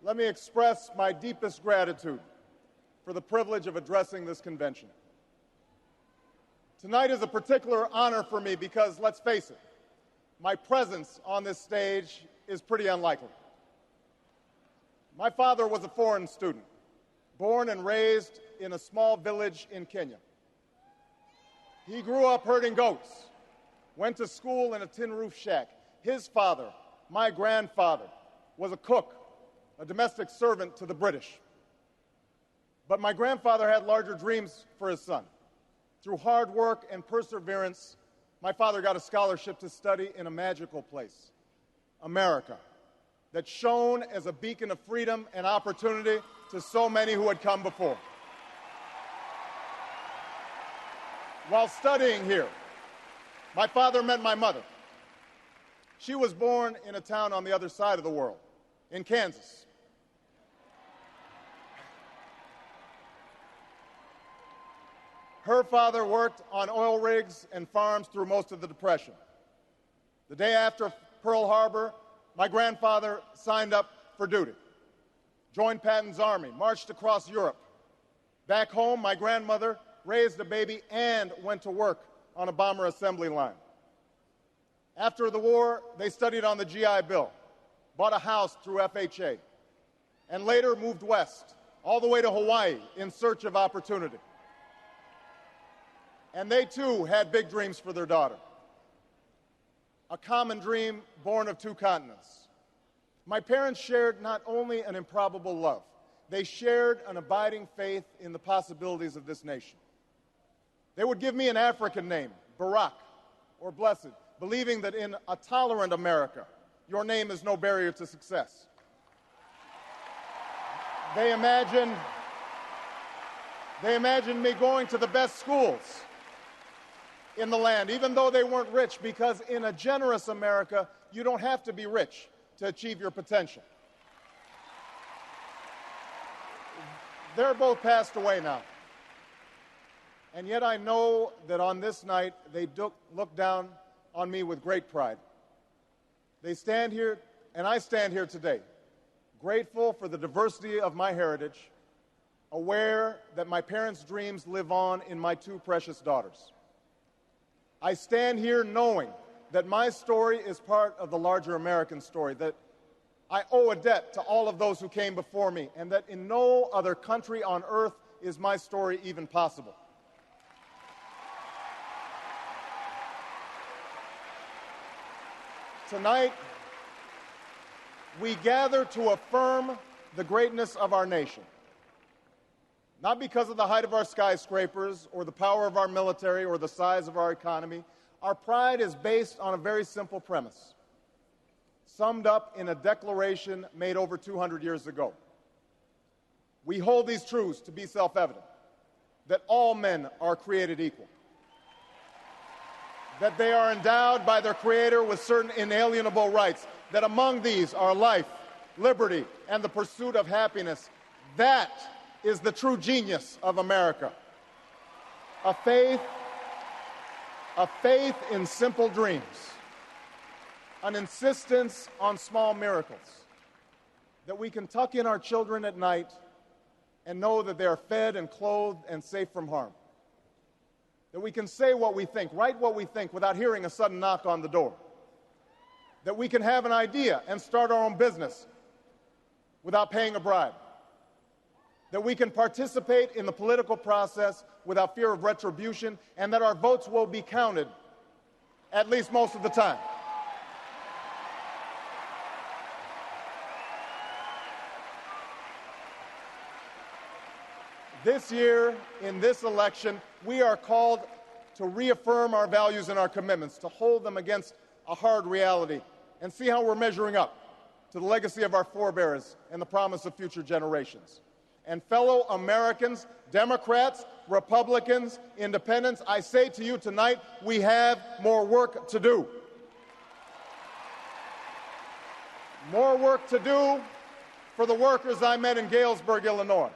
let me express my deepest gratitude for the privilege of addressing this convention. Tonight is a particular honor for me because, let's face it, my presence on this stage is pretty unlikely. My father was a foreign student, born and raised in a small village in Kenya. He grew up herding goats, went to school in a tin roof shack. His father, my grandfather, was a cook, a domestic servant to the British. But my grandfather had larger dreams for his son. Through hard work and perseverance, my father got a scholarship to study in a magical place, America, that shone as a beacon of freedom and opportunity to so many who had come before. While studying here, my father met my mother. She was born in a town on the other side of the world, in Kansas. Her father worked on oil rigs and farms through most of the Depression. The day after Pearl Harbor, my grandfather signed up for duty, joined Patton's army, marched across Europe. Back home, my grandmother raised a baby and went to work on a bomber assembly line. After the war, they studied on the GI Bill, bought a house through FHA, and later moved west, all the way to Hawaii in search of opportunity. And they, too, had big dreams for their daughter. A common dream born of two continents. My parents shared not only an improbable love, they shared an abiding faith in the possibilities of this nation. They would give me an African name, Barak, or Blessed, believing that in a tolerant America, your name is no barrier to success. They imagined me going to the best schools in the land, even though they weren't rich, because in a generous America, you don't have to be rich to achieve your potential. They're both passed away now. And yet I know that on this night, they look down on me with great pride. They stand here, and I stand here today, grateful for the diversity of my heritage, aware that my parents' dreams live on in my two precious daughters. I stand here knowing that my story is part of the larger American story, that I owe a debt to all of those who came before me, and that in no other country on earth is my story even possible. Tonight, we gather to affirm the greatness of our nation, not because of the height of our skyscrapers or the power of our military or the size of our economy. Our pride is based on a very simple premise, summed up in a declaration made over 200 years ago. We hold these truths to be self-evident, that all men are created equal, that they are endowed by their Creator with certain inalienable rights, that among these are life, liberty, and the pursuit of happiness. That is the true genius of America. A faith in simple dreams, an insistence on small miracles, that we can tuck in our children at night and know that they are fed and clothed and safe from harm, that we can say what we think, write what we think without hearing a sudden knock on the door, that we can have an idea and start our own business without paying a bribe, that we can participate in the political process without fear of retribution, and that our votes will be counted, at least most of the time. This year, in this election, we are called to reaffirm our values and our commitments, to hold them against a hard reality, and see how we're measuring up to the legacy of our forebears and the promise of future generations. And fellow Americans, Democrats, Republicans, Independents, I say to you tonight, we have more work to do. More work to do for the workers I met in Galesburg, Illinois,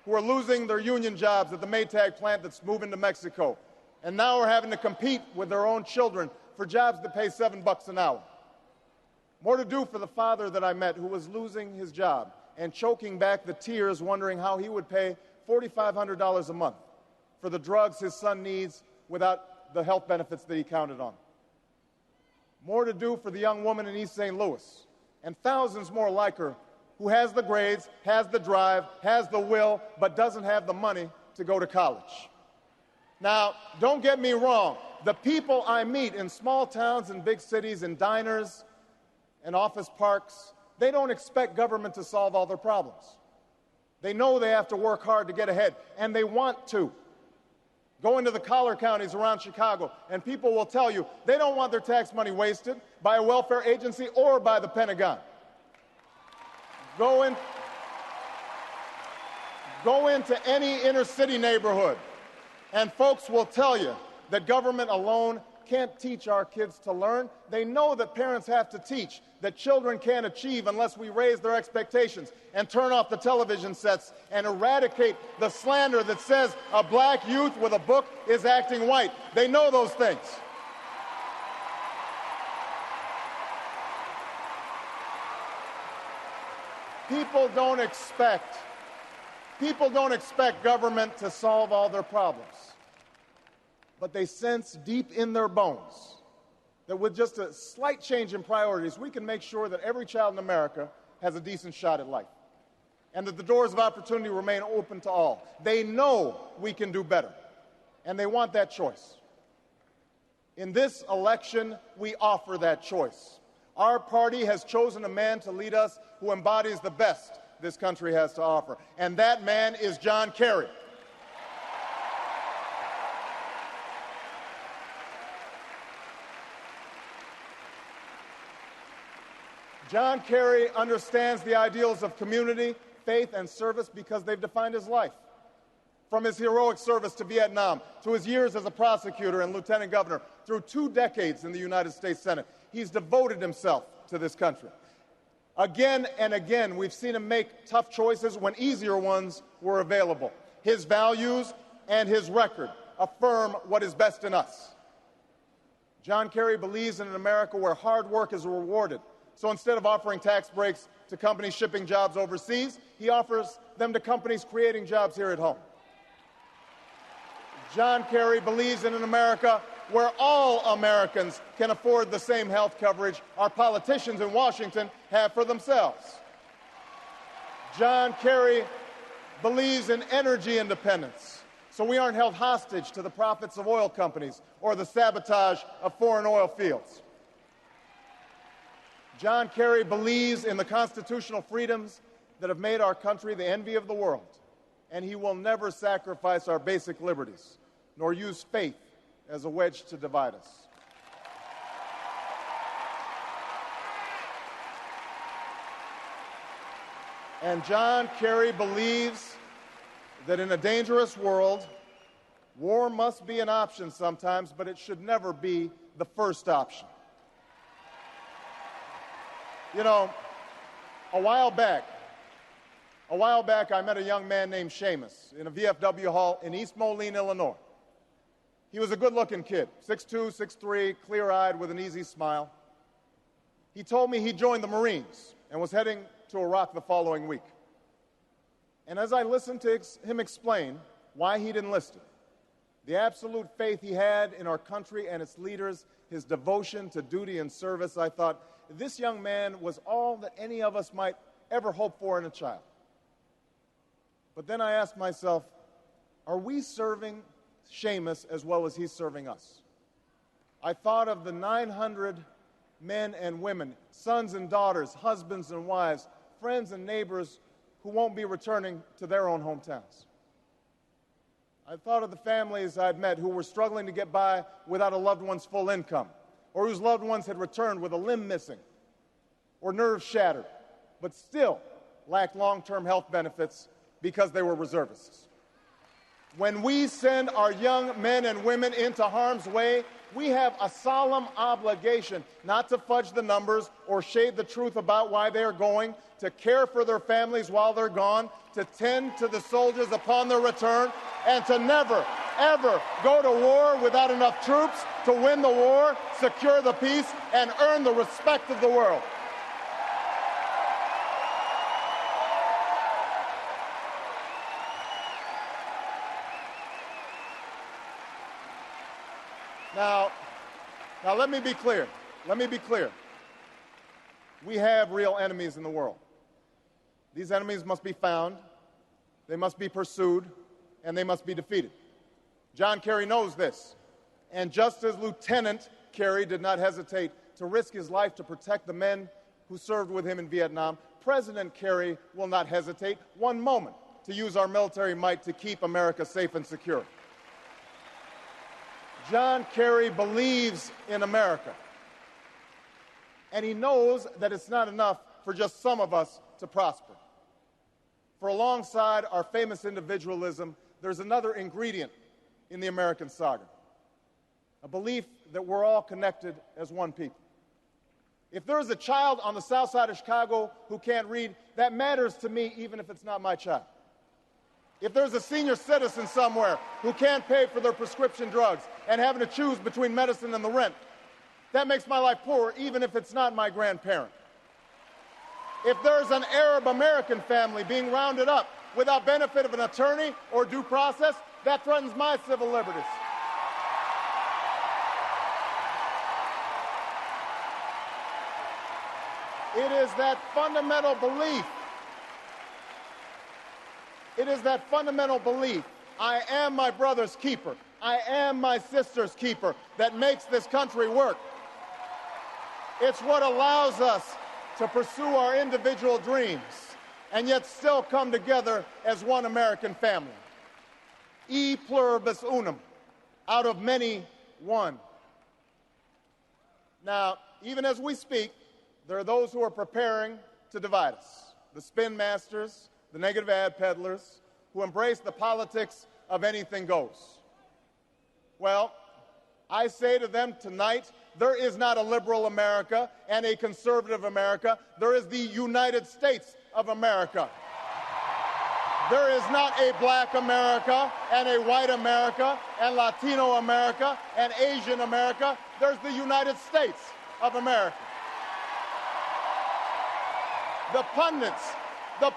who are losing their union jobs at the Maytag plant that's moving to Mexico, and now are having to compete with their own children for jobs that pay $7 an hour. More to do for the father that I met who was losing his job and choking back the tears, wondering how he would pay $4,500 a month for the drugs his son needs without the health benefits that he counted on. More to do for the young woman in East St. Louis, and thousands more like her, who has the grades, has the drive, has the will, but doesn't have the money to go to college. Now, don't get me wrong. The people I meet in small towns and big cities, in diners and office parks, they don't expect government to solve all their problems. They know they have to work hard to get ahead, and they want to. Go into the collar counties around Chicago, and people will tell you they don't want their tax money wasted by a welfare agency or by the Pentagon. Go into any inner city neighborhood, and folks will tell you that government alone can't teach our kids to learn. They know that parents have to teach, that children can't achieve unless we raise their expectations and turn off the television sets and eradicate the slander that says a black youth with a book is acting white. They know those things. People don't expect government to solve all their problems. But they sense deep in their bones that with just a slight change in priorities, we can make sure that every child in America has a decent shot at life, and that the doors of opportunity remain open to all. They know we can do better, and they want that choice. In this election, we offer that choice. Our party has chosen a man to lead us who embodies the best this country has to offer, and that man is John Kerry. John Kerry understands the ideals of community, faith, and service because they've defined his life. From his heroic service to Vietnam, to his years as a prosecutor and lieutenant governor, through 2 decades in the United States Senate, he's devoted himself to this country. Again and again, we've seen him make tough choices when easier ones were available. His values and his record affirm what is best in us. John Kerry believes in an America where hard work is rewarded. So instead of offering tax breaks to companies shipping jobs overseas, he offers them to companies creating jobs here at home. John Kerry believes in an America where all Americans can afford the same health coverage our politicians in Washington have for themselves. John Kerry believes in energy independence, so we aren't held hostage to the profits of oil companies or the sabotage of foreign oil fields. John Kerry believes in the constitutional freedoms that have made our country the envy of the world, and he will never sacrifice our basic liberties, nor use faith as a wedge to divide us. And John Kerry believes that in a dangerous world, war must be an option sometimes, but it should never be the first option. You know, a while back, I met a young man named Seamus in a VFW hall in East Moline, Illinois. He was a good-looking kid, 6'2", 6'3", clear-eyed with an easy smile. He told me he joined the Marines and was heading to Iraq the following week. And as I listened to him explain why he'd enlisted, the absolute faith he had in our country and its leaders, his devotion to duty and service, I thought, this young man was all that any of us might ever hope for in a child. But then I asked myself, are we serving Seamus as well as he's serving us? I thought of the 900 men and women, sons and daughters, husbands and wives, friends and neighbors who won't be returning to their own hometowns. I thought of the families I'd met who were struggling to get by without a loved one's full income, or whose loved ones had returned with a limb missing or nerves shattered, but still lacked long-term health benefits because they were reservists. When we send our young men and women into harm's way, we have a solemn obligation not to fudge the numbers or shade the truth about why they're going, to care for their families while they're gone, to tend to the soldiers upon their return, and to never, ever go to war without enough troops to win the war, secure the peace, and earn the respect of the world. Now, now let me be clear. Let me be clear. We have real enemies in the world. These enemies must be found, they must be pursued, and they must be defeated. John Kerry knows this. And just as Lieutenant Kerry did not hesitate to risk his life to protect the men who served with him in Vietnam, President Kerry will not hesitate one moment to use our military might to keep America safe and secure. John Kerry believes in America. And he knows that it's not enough for just some of us to prosper. For alongside our famous individualism, there's another ingredient in the American saga, a belief that we're all connected as one people. If there's a child on the south side of Chicago who can't read, that matters to me even if it's not my child. If there's a senior citizen somewhere who can't pay for their prescription drugs and having to choose between medicine and the rent, that makes my life poorer even if it's not my grandparent. If there's an Arab American family being rounded up without benefit of an attorney or due process, that threatens my civil liberties. It is that fundamental belief. It is that fundamental belief, I am my brother's keeper, I am my sister's keeper, that makes this country work. It's what allows us to pursue our individual dreams and yet still come together as one American family. E pluribus unum, out of many, one. Now, even as we speak, there are those who are preparing to divide us. The spin masters, the negative ad peddlers, who embrace the politics of anything goes. Well, I say to them tonight, there is not a liberal America and a conservative America. There is the United States of America. There is not a black America and a white America and Latino America and Asian America. There's the United States of America. The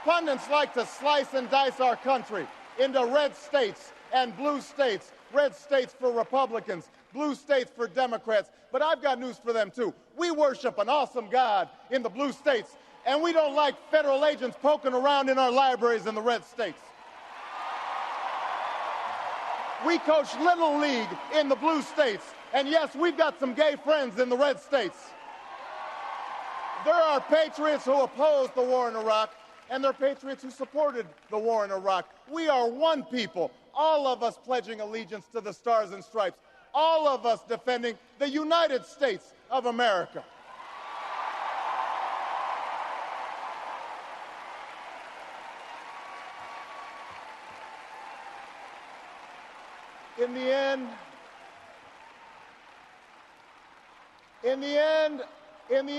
pundits like to slice and dice our country into red states and blue states, red states for Republicans, blue states for Democrats. But I've got news for them, too. We worship an awesome God in the blue states, and we don't like federal agents poking around in our libraries in the red states. We coach Little League in the blue states, and yes, we've got some gay friends in the red states. There are patriots who opposed the war in Iraq, and there are patriots who supported the war in Iraq. We are one people, all of us pledging allegiance to the Stars and Stripes, all of us defending the United States of America. In the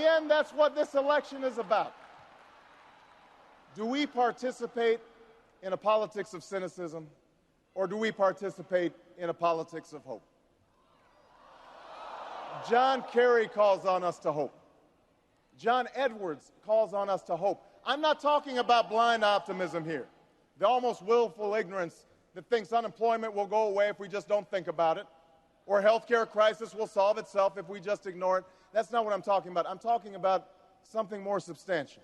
end, that's what this election is about. Do we participate in a politics of cynicism, or do we participate in a politics of hope? John Kerry calls on us to hope. John Edwards calls on us to hope. I'm not talking about blind optimism here, the almost willful ignorance that thinks unemployment will go away if we just don't think about it, or healthcare crisis will solve itself if we just ignore it. That's not what I'm talking about. I'm talking about something more substantial.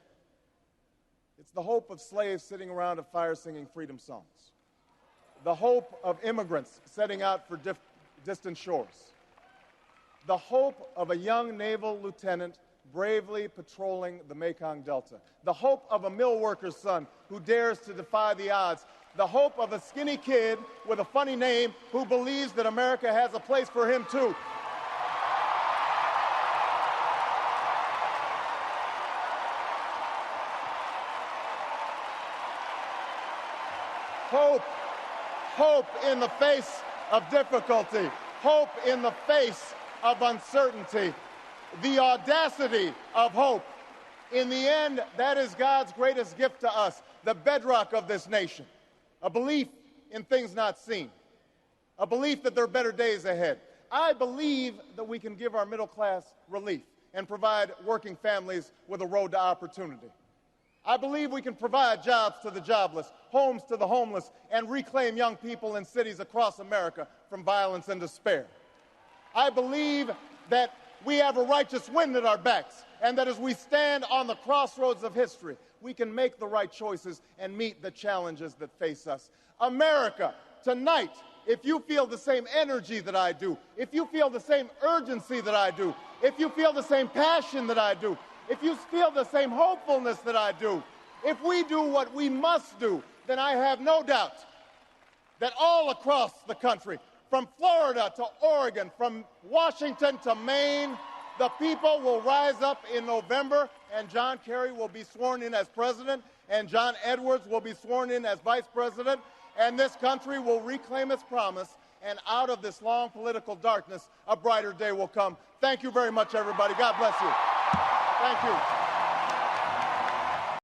It's the hope of slaves sitting around a fire singing freedom songs, the hope of immigrants setting out for distant shores, the hope of a young naval lieutenant bravely patrolling the Mekong Delta, the hope of a mill worker's son who dares to defy the odds, the hope of a skinny kid with a funny name who believes that America has a place for him too. Hope in the face of difficulty, hope in the face of uncertainty, the audacity of hope. In the end, that is God's greatest gift to us, the bedrock of this nation, a belief in things not seen, a belief that there are better days ahead. I believe that we can give our middle class relief and provide working families with a road to opportunity. I believe we can provide jobs to the jobless, homes to the homeless, and reclaim young people in cities across America from violence and despair. I believe that we have a righteous wind at our backs, and that as we stand on the crossroads of history, we can make the right choices and meet the challenges that face us. America, tonight, if you feel the same energy that I do, if you feel the same urgency that I do, if you feel the same passion that I do, if you feel the same hopefulness that I do, if we do what we must do, then I have no doubt that all across the country, from Florida to Oregon, from Washington to Maine, the people will rise up in November, and John Kerry will be sworn in as president, and John Edwards will be sworn in as vice president, and this country will reclaim its promise, and out of this long political darkness, a brighter day will come. Thank you very much, everybody. God bless you. Thank you.